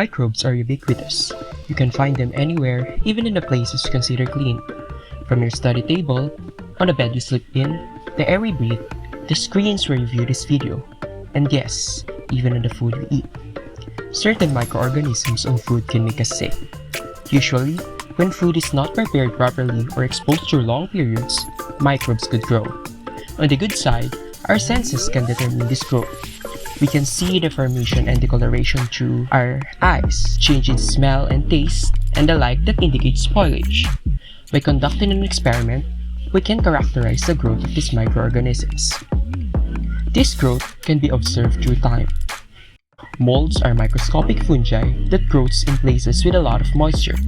Microbes are ubiquitous. You can find them anywhere, even in the places considered clean. From your study table, on the bed you sleep in, the air we breathe, the screens where you view this video, and yes, even in the food we eat. Certain microorganisms on food can make us sick. Usually, when food is not prepared properly or exposed for long periods, microbes could grow. On the good side, our senses can determine this growth. We can see the formation and decoloration through our eyes, change in smell and taste, and the like that indicates spoilage. By conducting an experiment, we can characterize the growth of these microorganisms. This growth can be observed through time. Molds are microscopic fungi that grows in places with a lot of moisture.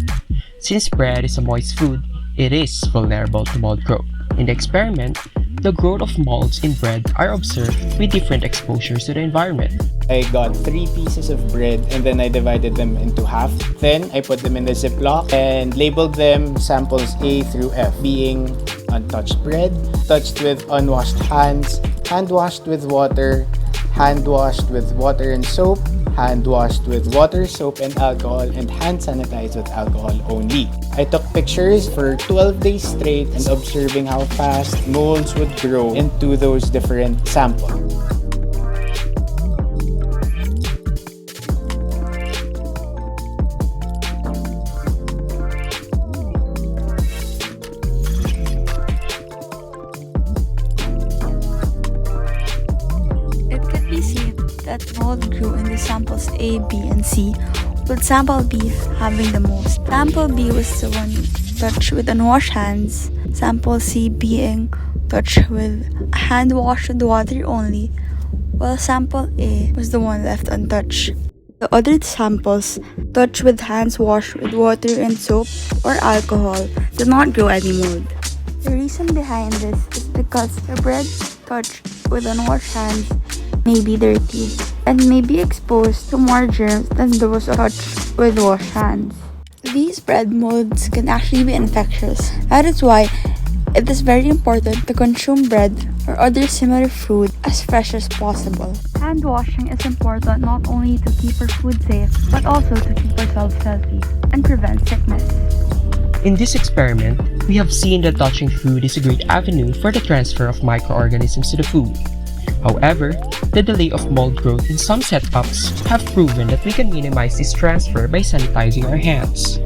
Since bread is a moist food, it is vulnerable to mold growth. In the experiment, the growth of molds in bread are observed with different exposures to the environment. I got 3 pieces of bread and then I divided them into half. Then I put them in the Ziploc and labeled them samples A through F, being untouched bread, touched with unwashed hands, hand washed with water, hand washed with water and soap, hand washed with water, soap, and alcohol, and hand sanitized with alcohol only. I took pictures for 12 days straight and observing how fast molds would grow into those different samples. That mold grew in the samples A, B, and C, with sample B having the most. Sample B was the one touched with unwashed hands, sample C being touched with hand washed with water only, while sample A was the one left untouched. The other samples, touched with hands washed with water and soap or alcohol, did not grow any mold. The reason behind this is because the bread touched with unwashed hands may be dirty and may be exposed to more germs than those touched with washed hands. These bread molds can actually be infectious. That is why it is very important to consume bread or other similar food as fresh as possible. Hand washing is important not only to keep our food safe, but also to keep ourselves healthy and prevent sickness. In this experiment, we have seen that touching food is a great avenue for the transfer of microorganisms to the food. However, the delay of mold growth in some setups have proven that we can minimize this transfer by sanitizing our hands.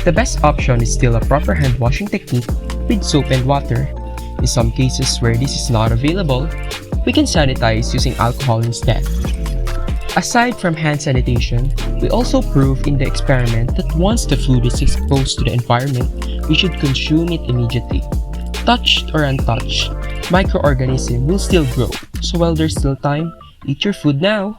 The best option is still a proper hand washing technique with soap and water. In some cases where this is not available, we can sanitize using alcohol instead. Aside from hand sanitation, we also proved in the experiment that once the food is exposed to the environment, we should consume it immediately. Touched or untouched, microorganisms will still grow, so while there's still time, eat your food now!